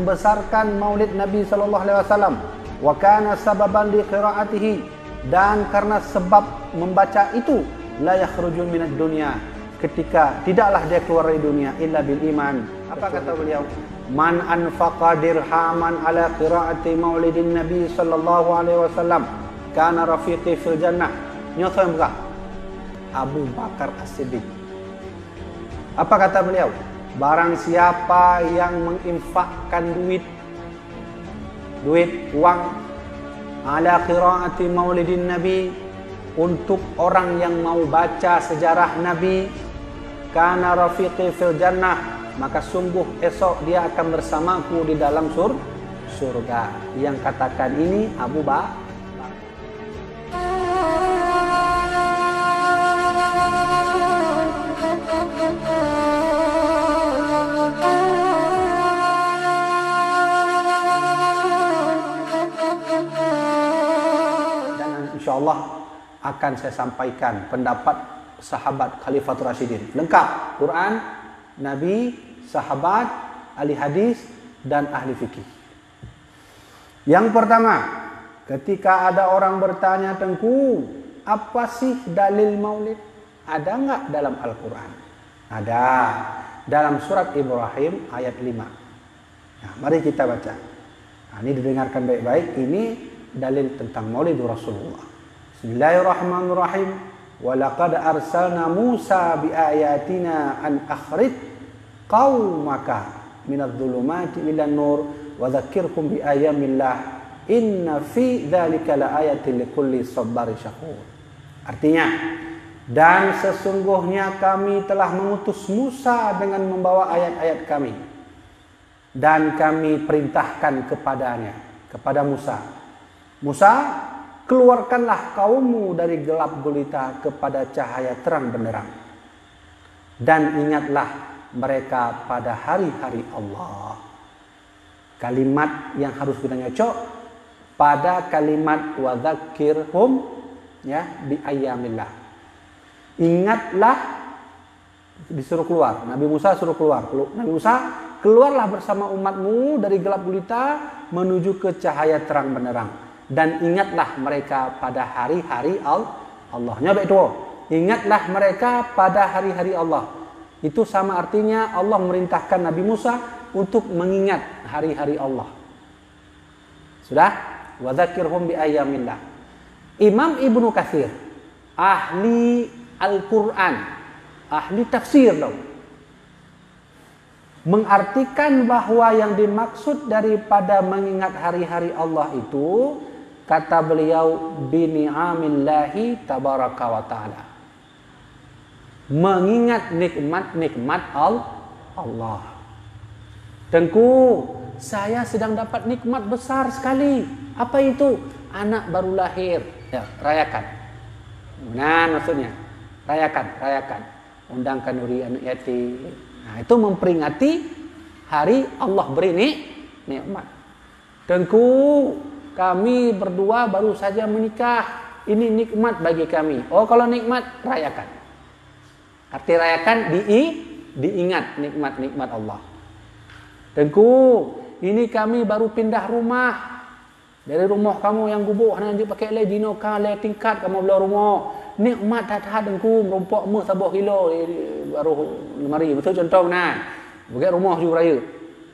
membesarkan maulid Nabi sallallahu alaihi wasallam, wa kana sababan li qiraatihi, dan karena sebab membaca itu la yakhrujun minad dunya, ketika tidaklah dia keluar dari dunia illa bil iman. Apa kata beliau? Man anfaqa dirhaman ala qiraati maulidin Nabi sallallahu alaihi wasallam kana rafiqi fil jannah. Nyata muka Abu Bakar As-Siddiq. Apa kata beliau? Barang siapa yang menginfakkan uang ala qiraati maulidin Nabi, untuk orang yang mau baca sejarah Nabi, kana rafiqi fil jannah, maka sungguh esok dia akan bersamaku di dalam surga. Yang katakan ini Abu Bakar. InsyaAllah akan saya sampaikan pendapat sahabat Khalifatul Rasyidin. Lengkap. Quran, Nabi, sahabat, ahli hadis, dan ahli fikih. Yang pertama, ketika ada orang bertanya, Tengku, apa sih dalil maulid? Ada nggak dalam Al-Quran? Ada. Dalam surat Ibrahim ayat 5. Nah, mari kita baca. Nah, ini didengarkan baik-baik. Ini dalil tentang maulid Rasulullah. Bismillahirrahmanirrahim. Walaqad arsalna Musa biayatina an akhrij qaumaka minadh-dhulumati ilan nur wa dzakkirhum biayamillah inna fi dzalika laayatin likulli sabarin syakur. Artinya, dan sesungguhnya kami telah mengutus Musa dengan membawa ayat-ayat kami, dan kami perintahkan kepada Musa, keluarkanlah kaummu dari gelap gulita kepada cahaya terang benderang, dan ingatlah mereka pada hari-hari Allah. Kalimat yang harus kita nyocok pada kalimat wa dzakirhum ya bi ayyamillah. Ingatlah, disuruh keluar. Nabi Musa suruh keluar. Nabi Musa, keluarlah bersama umatmu dari gelap gulita menuju ke cahaya terang benderang. Dan ingatlah mereka pada hari-hari Allah. Nyoba itu. Ingatlah mereka pada hari-hari Allah. Itu sama artinya Allah merintahkan Nabi Musa untuk mengingat hari-hari Allah. Sudah? Wa dzakirhum bi ayyamillah. Imam Ibnu Katsir, ahli Al-Quran, ahli tafsir dong, mengartikan bahwa yang dimaksud daripada mengingat hari-hari Allah itu, kata beliau, bini'amillahi tabaraka wa ta'ala, mengingat nikmat-nikmat Allah. Tengku, saya sedang dapat nikmat besar sekali. Apa itu? Anak baru lahir. Ya, rayakan. Nah, maksudnya rayakan. Undangkan duri anak yatim. Nah, itu memperingati hari Allah beri nikmat. Tengku, kami berdua baru saja menikah. Ini nikmat bagi kami. Oh, kalau nikmat, rayakan. Arti rayakan, diingat nikmat-nikmat Allah. Tengku, ini kami baru pindah rumah. Dari rumah kamu yang gubuk, nanti pakai le dino le tingkat kamu belah rumah. Nikmat dah tengku, merompok mu sabah kilo baru lemari. Betul contoh nah. Pakai rumah juga raya.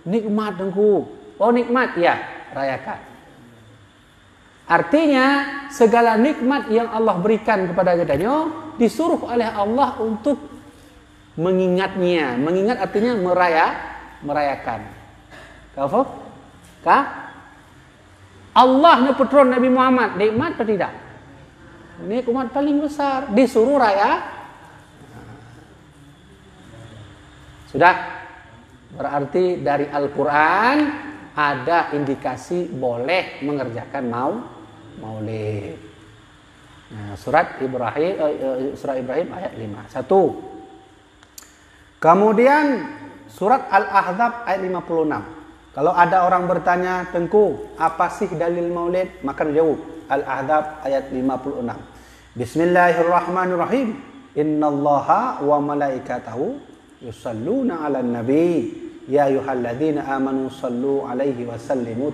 Nikmat tengku. Oh, nikmat ya, rayakan. Artinya segala nikmat yang Allah berikan kepada kitanya disuruh oleh Allah untuk mengingatnya. Mengingat artinya merayakan. Kau faham? Kah? Allah ni putron Nabi Muhammad, nikmat atau tidak? Nikmat paling besar, disuruh raya. Sudah? Berarti dari Al-Quran ada indikasi boleh mengerjakan maulid. Nah, surat Ibrahim ayat 5. 1. Kemudian surat Al-Ahzab ayat 56. Kalau ada orang bertanya, Tengku, apa sih dalil maulid? Maka jawab Al-Ahzab ayat 56. Bismillahirrahmanirrahim. Innallaha wa malaikatahu yusalluna 'alan nabi ya ayyuhalladzina amanu sallu alaihi wasallimu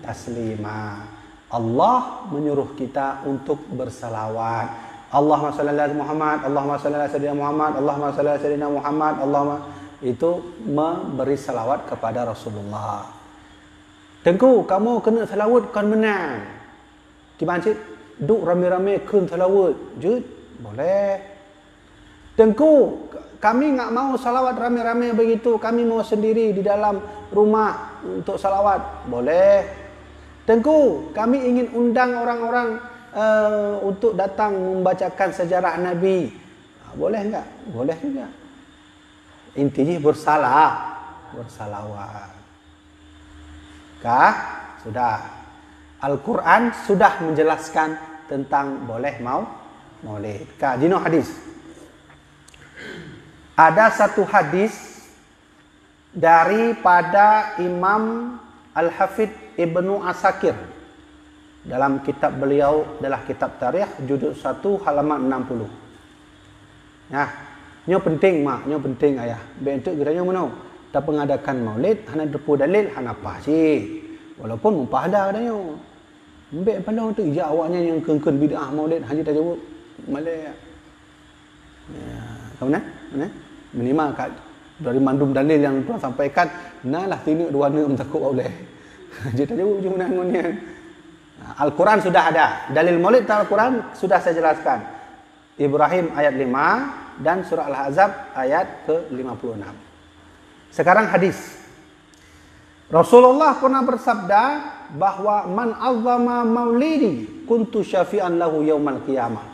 taslima. Allah menyuruh kita untuk bersalawat. Allahumma shalli ala Muhammad, Allahumma shalli ala sayyidina Muhammad, Allahumma shalli ala sayyidina Muhammad, Allahumma, itu memberi salawat kepada Rasulullah. Tengku, kamu kena salawat kan menang. Di masjid duk rame-rame kun salawat, jut boleh. Tengku, kami enggak mau salawat rame-rame begitu, kami mau sendiri di dalam rumah untuk salawat, boleh. Tengku, kami ingin undang orang-orang untuk datang membacakan sejarah Nabi. Boleh enggak? Boleh juga. Intinya bersalawat. Kah? Sudah. Al-Quran sudah menjelaskan tentang boleh maulid. Kah? Dino hadis. Ada satu hadis daripada Imam Al-Hafidh Ibnu Asakir dalam kitab beliau adalah kitab tarikh juzuk 1 halaman 60. Nah, nyo penting mak, nyo penting ayah. Bentuk kiranya mana? Tak pengadakan maulid hana depu dalil hana apa sih. Walaupun mumpahda adanya. Mbek pandang tu ya awaknya yang kengken bid'ah maulid hanya tak jawab malai. Ya, kau mana? Minimal kat dari mandum dalil yang tuan sampaikan, nalah tinuk dua nem takut boleh. Jadi tak jawab cuma nangunnya. Al-Quran sudah ada. Dalil maulid Al-Quran sudah saya jelaskan. Ibrahim ayat 5 dan surah Al-Ahzab ayat ke-56. Sekarang hadis. Rasulullah pernah bersabda bahwa man azzama maulidi kuntu syafi'an lahu yaumal qiyamah.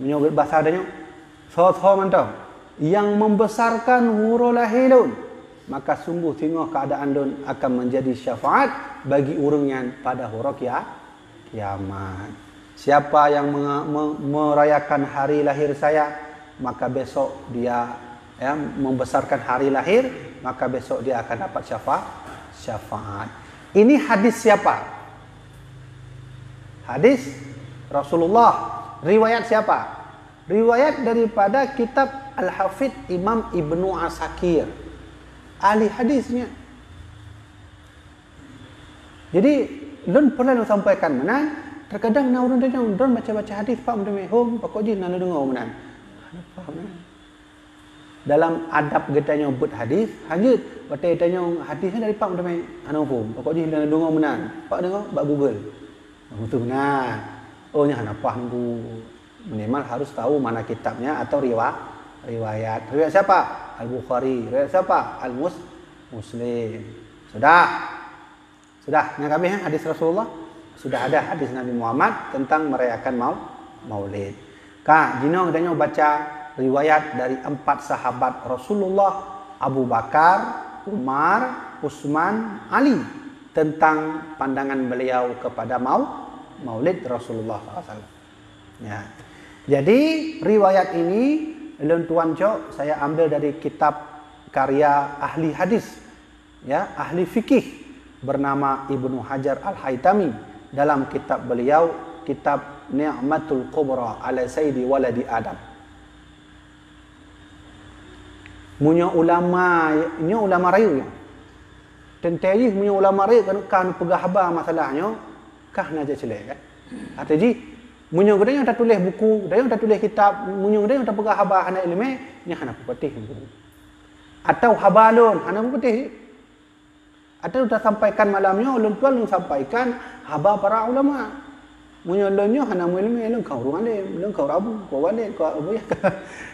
Menyebut bahasa adanya. So mantap. Yang membesarkan hurulahilun, maka sungguh tengok keadaan dun akan menjadi syafaat bagi urungan pada huruf kiamat. Siapa yang merayakan hari lahir saya, maka besok dia membesarkan hari lahir, maka besok dia akan dapat syafaat. Ini hadis siapa? Hadis Rasulullah. Riwayat siapa? Riwayat daripada kitab Al-Hafidh Imam Ibnu Asakir, ahli hadisnya. Jadi lun pernah sampaikan mana? Terkadang na urang don baca-baca hadis pak mendeme hom pokok jin na dengar menan. Dalam adab kita nyebut hadis, hanya batai tanya hadisnya dari pak mendeme anu hom pokok jin na dengar menan. Pak dengar bak Google. Betul benar. Oh nya apa nunggu. Minimal harus tahu mana kitabnya atau riwayat. Riwayat siapa? Al-Bukhari. Riwayat siapa? Al-Muslim. Sudah. Yang kami hadis Rasulullah. Sudah ada hadis Nabi Muhammad tentang merayakan maulid. Kak, jino kita baca riwayat dari 4 sahabat Rasulullah, Abu Bakar, Umar, Utsman, Ali, tentang pandangan beliau kepada maulid Rasulullah SAW. Ya. Jadi riwayat ini tuan cok saya ambil dari kitab karya ahli hadis, ya, ahli fikih bernama Ibnu Hajar Al-Haytami dalam kitab beliau, kitab Ni'matul Kubra ala Sayyidi Waladi Adam. Munyo ulama rayu. Tentayih munyo ulama rayu kan pegah haba masalahnya kah naja celek kan. Ataji munyo gede yang tak tulis buku, dia yang tak tulis kitab, munyo gede yang tak pegang habah anak ilmu, nya hana putih. Atau habalun, hana putih. Atau sudah sampaikan malamnya, ulun tuan yang sampaikan habah para ulama. Munyo lunyo hana ilmu, lun kau ruang alim, lun kau rabu, kau wale, kau abu ya.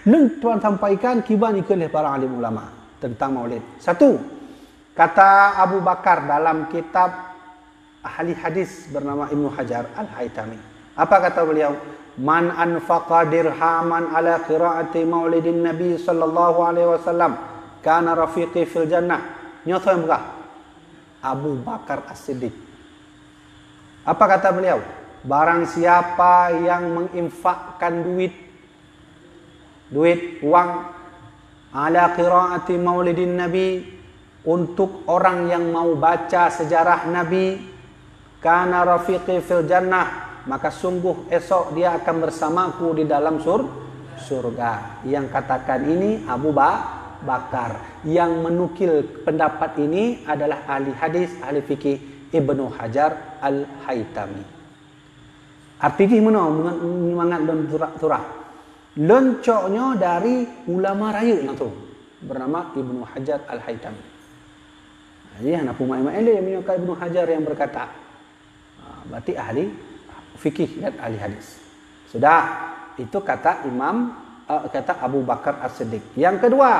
Lun tuan sampaikan kiban ikulih para alim ulama tentang maulid. Satu, kata Abu Bakar dalam kitab ahli hadis bernama Ibnu Hajar Al-Haytami. Apa kata beliau? Man anfaqa dirhaman ala qiraati maulidin Nabi sallallahu alaihi wasallam kana rafiqi fil jannah. Nyoto yang buka. Abu Bakar As-Siddiq. Apa kata beliau? Barang siapa yang menginfakkan duit uang ala qiraati maulidin Nabi untuk orang yang mau baca sejarah Nabi, kana rafiqi fil jannah, maka sungguh esok dia akan bersamaku di dalam surga. Yang katakan ini Abu Bakar. Yang menukil pendapat ini adalah ahli hadis, ahli fikih Ibnu Hajar Al-Haytami. Artinya mana menyemangat dan turah. Loncoknya dari ulama raya langsung bernama Ibnu Hajar Al-Haytami. Jadi anak pemain yang menyukai Ibnu Hajar yang berkata, berarti ahli fikih dan ahli hadis. Sudah, itu kata kata Abu Bakar As-Siddiq. Yang kedua,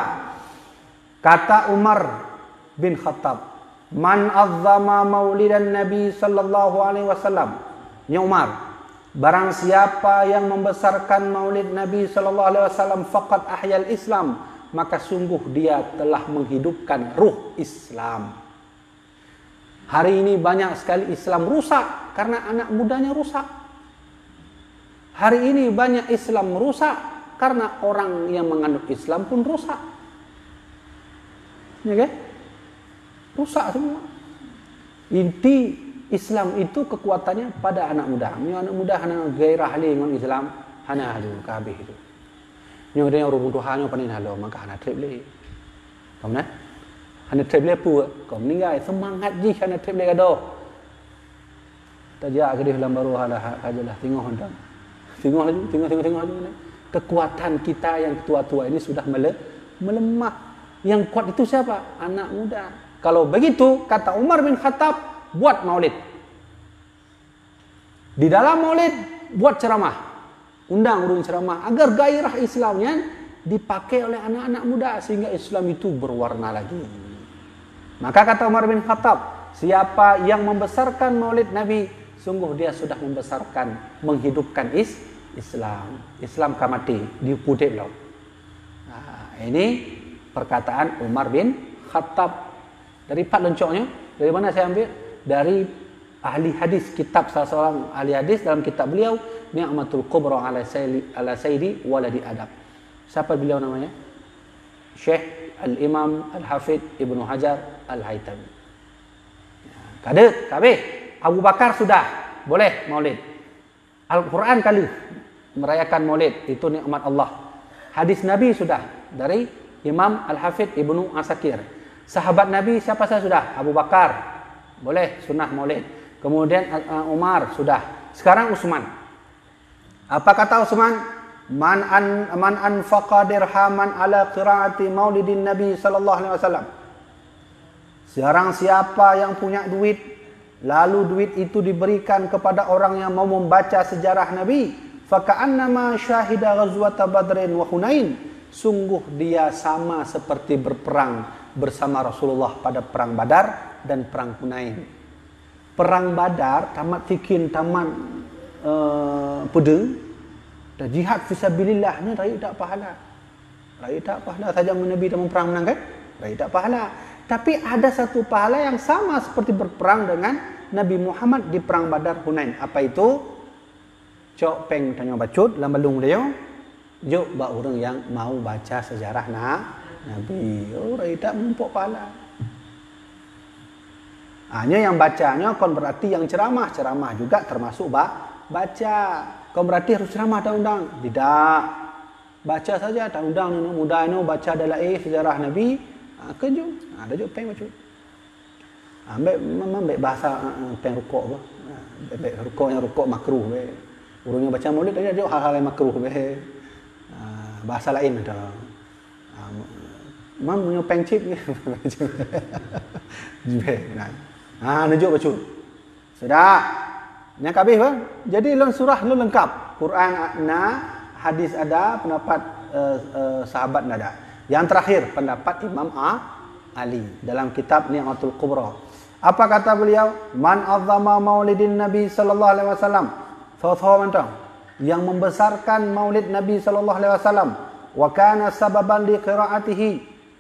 kata Umar bin Khattab, man azzama maulidan Nabi sallallahu alaihi wasallam. Ya Umar, barang siapa yang membesarkan maulid Nabi sallallahu alaihi wasallam faqad ahyal Islam, maka sungguh dia telah menghidupkan ruh Islam. Hari ini banyak sekali Islam rusak karena anak mudanya rusak. Hari ini banyak Islam rusak karena orang yang menganut Islam pun rusak. Ya kan? Rusak semua. Inti Islam itu kekuatannya pada anak muda. Anak muda hana gairah ahli dengan Islam, hana ahli kabeh itu. Nyo dia orang Tuhan nyo panin halo maka hana trip le. Kamu nah? Hana trip le pu, kau meninggal semangat ji hana trip le kado. Tajak ke di dalam baru halah kajalah tengok hendak. Tengok laju. Kekuatan kita yang tua-tua ini sudah melemah. Yang kuat itu siapa? Anak muda. Kalau begitu, kata Umar bin Khattab, buat maulid. Di dalam maulid, buat ceramah. Undang urung ceramah. Agar gairah Islamnya dipakai oleh anak-anak muda. Sehingga Islam itu berwarna lagi. Maka kata Umar bin Khattab, siapa yang membesarkan maulid Nabi, sungguh dia sudah membesarkan, menghidupkan Islam. Islam kamati, diupudek lau. Nah, ini perkataan Umar bin Khattab. Dari empat loncoknya, dari mana saya ambil? Dari ahli hadis, kitab salah seorang ahli hadis dalam kitab beliau, Ni'matul Kubra ala Sayyidi Waladi Adab. Siapa beliau namanya? Syekh Al-Imam Al-Hafidh Ibnu Hajar Al-Haytami. Kabeh. Abu Bakar sudah boleh maulid. Al-Quran kali merayakan maulid, itu nikmat Allah. Hadis Nabi sudah dari Imam Al-Hafidh Ibnu Asakir. Sahabat Nabi siapa saja sudah? Abu Bakar boleh sunnah maulid. Kemudian Umar sudah. Sekarang Utsman. Apa kata Utsman? Man anfaqa dirhaman ala qiraati maulidin Nabi sallallahu alaihi wasallam. Sekarang siapa yang punya duit, lalu duit itu diberikan kepada orang yang mau membaca sejarah Nabi, faka'annama syahida ghazwata Badrin wa Hunain, sungguh dia sama seperti berperang bersama Rasulullah pada perang Badar dan perang Hunain. Perang Badar tamat fikin, tamat pedeng, dan jihad fisabilillah ni raih tak pahala. Raih tak pahala saja Nabi dalam perang menang kan? Raih tak pahala. Tapi ada satu pahala yang sama seperti berperang dengan Nabi Muhammad di perang Badar Hunain. Apa itu? Cok peng tanya bacut dalam balung dia. Jok ba orang yang mau baca sejarah Nabi. Oh, raih tak mumpuk pahala. Hanya yang bacanya kon berarti yang ceramah juga termasuk baca. Kau berarti harus ceramah tak undang? Tidak. Baca saja tak undang ni muda ni baca adalah sejarah Nabi. Kejut. Ada juga peng baca. Ambil bahasa peng rukuk apa? Ambil rukuknya rukuk makruh be. Urungnya baca maulid ada juga hal-hal yang makruh be. Bahasa lain ada. Mam punya peng chip ni. Jibe. Nunjuk baca. Sudah. Yang kabeh bah. Jadi dalam surah lu lengkap. Quran ada, hadis ada, pendapat sahabat ada. Yang terakhir pendapat Imam Ali dalam kitab Ni'matul Kubra. Apa kata beliau? Man azzama maulidin Nabi sallallahu alaihi wasallam. Yang membesarkan maulid Nabi sallallahu alaihi wasallam wa kana sababan li qiraatihi,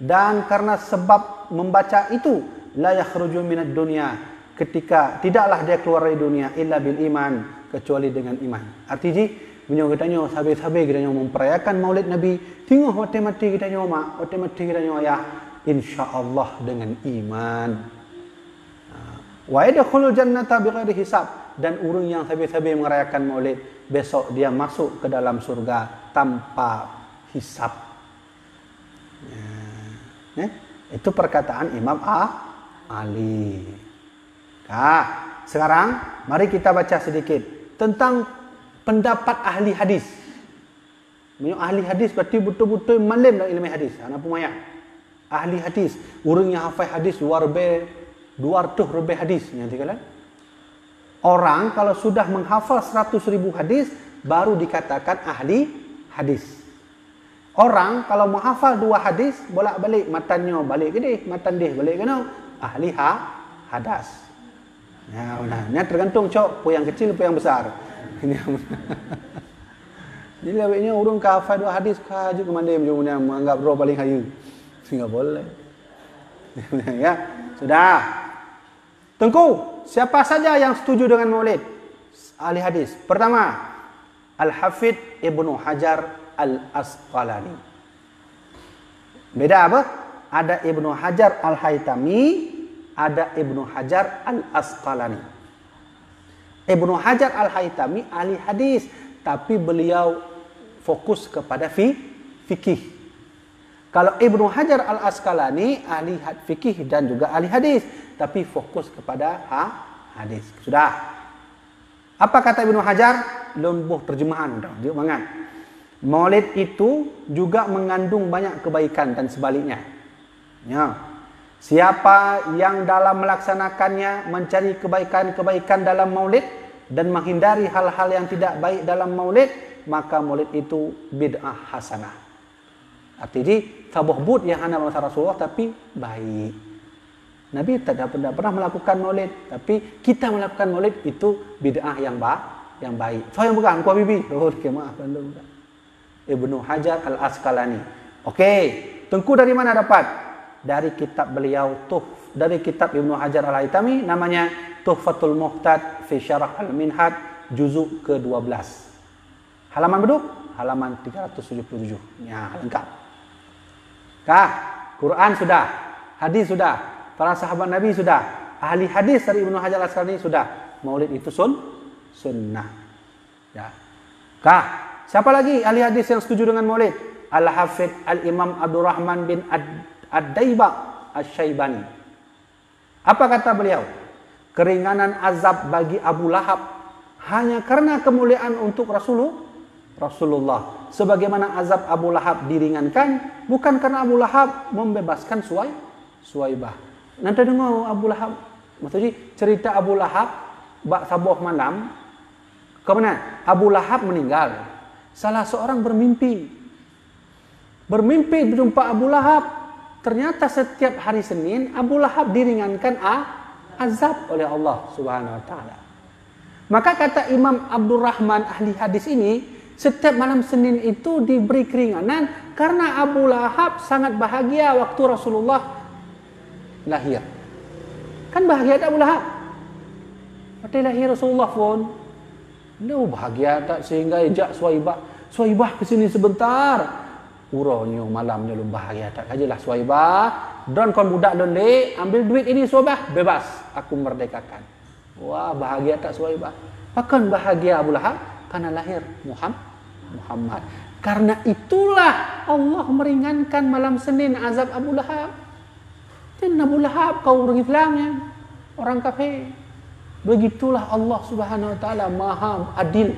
dan karena sebab membaca itu la yakhruju minad dunya, ketika tidaklah dia keluar dari dunia illa bil iman, kecuali dengan iman. Artinya menyo katanya sahabat-sahabat kita yang memperayakan maulid Nabi, tengok mati-mati kita mak, mati-mati kita ya, insyaallah dengan iman. Wa yadkhulul jannata bighairi hisab, dan orang yang sahabat-sahabat merayakan maulid besok dia masuk ke dalam surga tanpa hisab. Itu perkataan Imam Ali. Nah, sekarang mari kita baca sedikit tentang pendapat ahli hadis. Ahli hadis berarti betul-betul malam dalam ilmu hadis. Anak pemaya. Ahli hadis, orang yang hafal hadis 200 lebih hadis. Nanti kalian. Orang kalau sudah menghafal 100.000 hadis baru dikatakan ahli hadis. Orang kalau menghafal 2 hadis bolak-balik matannya balik ke dia, matan dia balik ke no, ahli hadas. Ya, nah, tergantung cok, yang kecil apa yang besar. Jadi lebihnya orang hafal 2 hadis kaju ke mana dia menganggap roh paling hayu. Enggak boleh. Ya, sudah. Tengku, siapa saja yang setuju dengan maulid? Ahli hadis. Pertama, Al-Hafidh Ibnu Hajar Al-Asqalani. Beda apa? Ada Ibnu Hajar Al-Haytami, ada Ibnu Hajar Al-Asqalani. Ibnu Hajar Al-Haytami ahli hadis, tapi beliau fokus kepada fikih. Kalau Ibnu Hajar Al-Asqalani ahli fikih dan juga ahli hadis, tapi fokus kepada hadis. Sudah. Apa kata Ibnu Hajar? Lembuh terjemahan dia mangat. Maulid itu juga mengandung banyak kebaikan dan sebaliknya. Ya. Siapa yang dalam melaksanakannya mencari kebaikan-kebaikan dalam maulid dan menghindari hal-hal yang tidak baik dalam maulid, maka maulid itu bid'ah hasanah. Artinya tabuhbud yang hanya masa Rasulullah tapi baik. Nabi tidak pernah melakukan maulid, tapi kita melakukan maulid itu bid'ah yang baik. Saya bukan Kuah Bibi. Oh, maaf bukan. Ibnu Hajar Al-Asqalani. Okey, Tengku dari mana dapat? Dari kitab beliau dari kitab Ibnu Hajar Al-Haytami namanya Tuhfatul Muhtad fi Syarah Al-Minhaj juzuk ke-12. Halaman beduk? Halaman 377. Ya, lengkap. Quran sudah, hadis sudah, para sahabat Nabi sudah, ahli hadis dari Ibnu Hajar Al-Asqalani sudah. Maulid itu sunnah. Ya. Siapa lagi ahli hadis yang setuju dengan maulid? Al-Hafidh Al-Imam Abdurrahman bin Ad-Daibah Asy-Syaibani. Apa kata beliau? Keringanan azab bagi Abu Lahab hanya karena kemuliaan untuk Rasulullah. Sebagaimana azab Abu Lahab diringankan bukan karena Abu Lahab membebaskan Suwaibah. Nanti dengar Abu Lahab, maksudnya cerita Abu Lahab bak sabuh malam. Kemana? Abu Lahab meninggal. Salah seorang bermimpi berjumpa Abu Lahab. Ternyata setiap hari Senin Abu Lahab diringankan azab oleh Allah Subhanahu wa taala. Maka kata Imam Abdurrahman ahli hadis ini, setiap malam Senin itu diberi keringanan karena Abu Lahab sangat bahagia waktu Rasulullah lahir. Kan bahagia tak Abu Lahab? Waktu lahir Rasulullah pun bahagia tak sehingga ejak Suwaibah ke sini sebentar. Uronyo malamnya lu bahagia tak kajilah Suwaibah. Dan kon budak lele ambil duit ini Suwaibah bebas aku merdekakan. Wah bahagia tak Suwaibah? Bahkan bahagia Abu Lahab karena lahir Muhammad. Karena itulah Allah meringankan malam Senin azab Abu Lahab. Dan Abu Lahab kau orang Islamnya, orang kafir. Begitulah Allah Subhanahu wa taala Maha adil.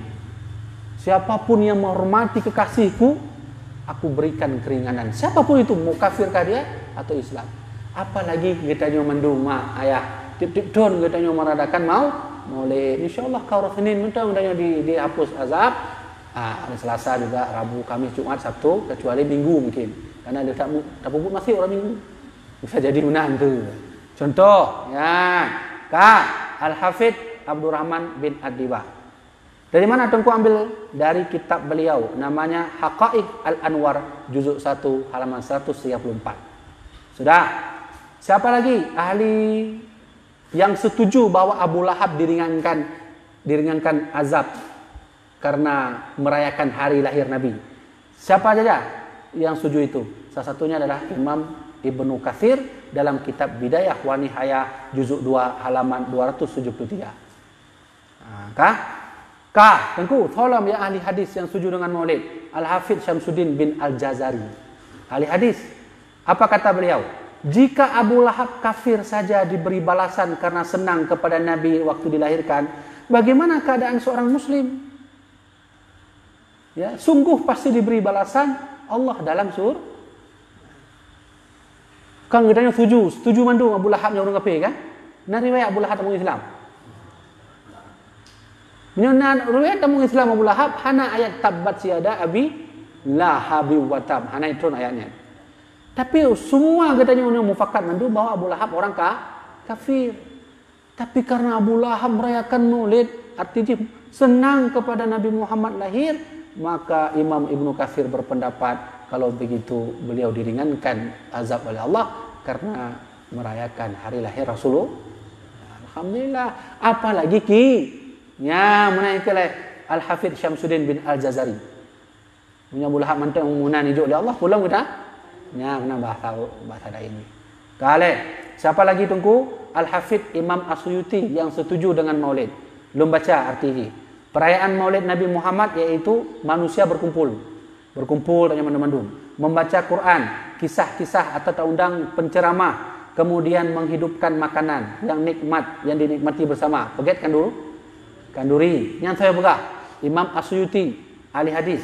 Siapapun yang menghormati kekasihku, aku berikan keringanan. Siapapun itu, mau kafirkah dia atau Islam. Apalagi kita mendung ayah tip-tip don kita meradakan maulid. Insyaallah kau Senin mudah-mudahan dihapus azab. Hari Selasa juga, Rabu, Kamis, Jumat, Sabtu, kecuali Minggu mungkin. Karena dia tak puput masih orang Minggu. Bisa jadi menantu. Contoh, ya, Al-Hafidh Abdurrahman bin Ad-Daibah. Dari mana Tengku ambil? Dari kitab beliau, namanya Haqaiq Al-Anwar, juzuk 1, halaman 134. Sudah. Siapa lagi ahli yang setuju bahwa Abu Lahab diringankan azab karena merayakan hari lahir Nabi? Siapa saja yang setuju itu? Salah satunya adalah Imam Ibnu Katsir dalam kitab Bidayah wa Nihayah juzuk 2 halaman 273. Tengku, tolong ya ahli hadis yang setuju dengan maulid. Al-Hafidh Syamsuddin bin Al-Jazari. Ahli hadis. Apa kata beliau? Jika Abu Lahab kafir saja diberi balasan karena senang kepada Nabi waktu dilahirkan, bagaimana keadaan seorang muslim? Ya, sungguh pasti diberi balasan Allah dalam surga. Kan katanya setuju mandung Abu Lahab yang orang kafir kan? Nah riwayat Abu Lahab tamu Islam. Menyonan riwayat tamu Islam Abu Lahab hana ayat tabbat siada abi lahabi wa tab. Hana itu ayatnya. Tapi semua katanya orang mufakat mandung bahwa Abu Lahab orang kafir. Tapi karena Abu Lahab merayakan Maulid, artinya senang kepada Nabi Muhammad lahir, maka Imam Ibnu Katsir berpendapat kalau begitu beliau diringankan azab oleh Allah karena merayakan hari lahir Rasulullah. Alhamdulillah. Apalagi ya menaikkan Al-Hafidz Syamsuddin bin Al-Jazari. Punya Abu Lahab mantap umunan hidup oleh Allah pulang kita. Ya, kena bahasa ini. Kale, siapa lagi tunggu? Al-Hafidz Imam As-Suyuti yang setuju dengan Maulid. Belum baca artinya. Perayaan Maulid Nabi Muhammad yaitu manusia berkumpul tanya mandum-mandum, membaca Quran, kisah-kisah atau undang penceramah, kemudian menghidupkan makanan yang nikmat yang dinikmati bersama. Pegetkan dulu. Kanduri. Yang saya begah Imam As-Suyuti ahli hadis.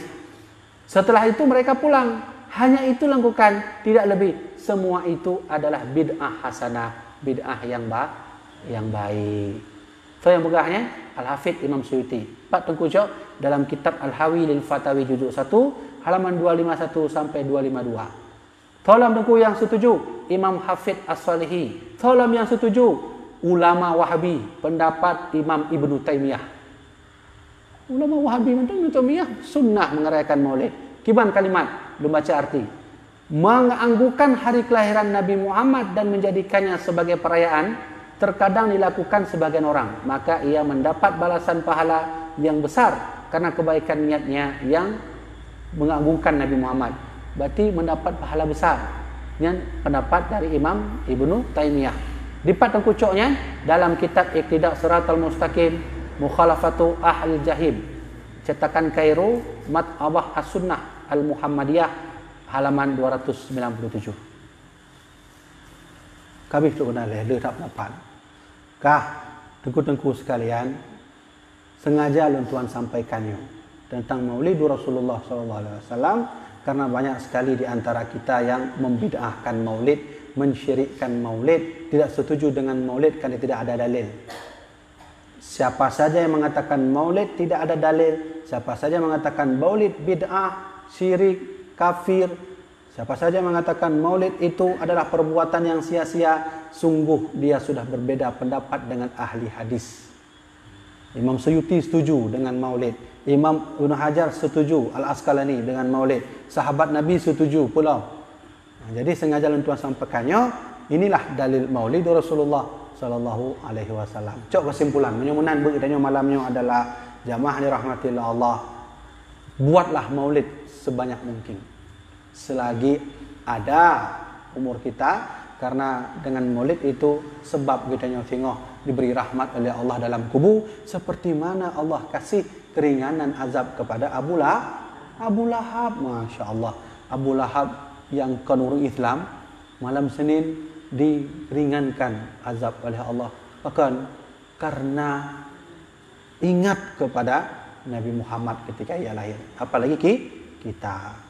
Setelah itu mereka pulang. Hanya itu lakukan, tidak lebih. Semua itu adalah bid'ah hasanah, bid'ah yang baik. So yang begahnya Al-Hafidz Imam Suyuti. Pak Tengku Jok dalam kitab Al-Hawi lil Fatawi juzuk 1 halaman 251 sampai 252. Tolong Tengku yang setuju Imam Hafidz As-Salihi. Tolong yang setuju ulama Wahabi, pendapat Imam Ibnu Taimiyah. Ulama Wahabi Ibnu Taimiyah sunnah mengerayakan Maulid. Kiban kalimat belum baca arti. Menganggukkan hari kelahiran Nabi Muhammad dan menjadikannya sebagai perayaan terkadang dilakukan sebagian orang, maka ia mendapat balasan pahala yang besar karena kebaikan niatnya yang mengagungkan Nabi Muhammad. Berarti mendapat pahala besar. Yang pendapat dari Imam Ibnu Taimiyah. Dipat tengkucoknya dalam kitab Iqtida' Shiratal Mustaqim Mukhalafatu Ahli Jahim, cetakan Kairo, Mat'abah As-Sunnah Al-Muhammadiyah halaman 297. Kami tu benar le tak pendapat. Kah tengku-tengku sekalian, sengaja Tuan sampaikannya tentang Maulid Rasulullah SAW karena banyak sekali di antara kita yang membid'ahkan Maulid, mensyirikkan Maulid, tidak setuju dengan Maulid karena tidak ada dalil. Siapa saja yang mengatakan Maulid tidak ada dalil, siapa saja mengatakan Maulid bid'ah, syirik, kafir, siapa saja mengatakan Maulid itu adalah perbuatan yang sia-sia, sungguh dia sudah berbeda pendapat dengan ahli hadis. Imam Suyuti setuju dengan Maulid, Imam Ibnu Hajar setuju, Al-Asqalani dengan Maulid, sahabat Nabi setuju pula. Jadi sengaja Tuan sampaikannya, inilah dalil Maulid Rasulullah sallallahu alaihi wasallam. Cok kesimpulan, menyomunan begitanya malamnya adalah jamaah dirahmatillah Allah. Buatlah Maulid sebanyak mungkin selagi ada umur kita, karena dengan Maulid itu sebab kita tengok diberi rahmat oleh Allah dalam kubur, seperti mana Allah kasih keringanan azab kepada Abu Lahab. Masya Allah, Abu Lahab yang kanur Islam malam Senin diringankan azab oleh Allah, bahkan karena ingat kepada Nabi Muhammad ketika ia lahir. Apalagi kita.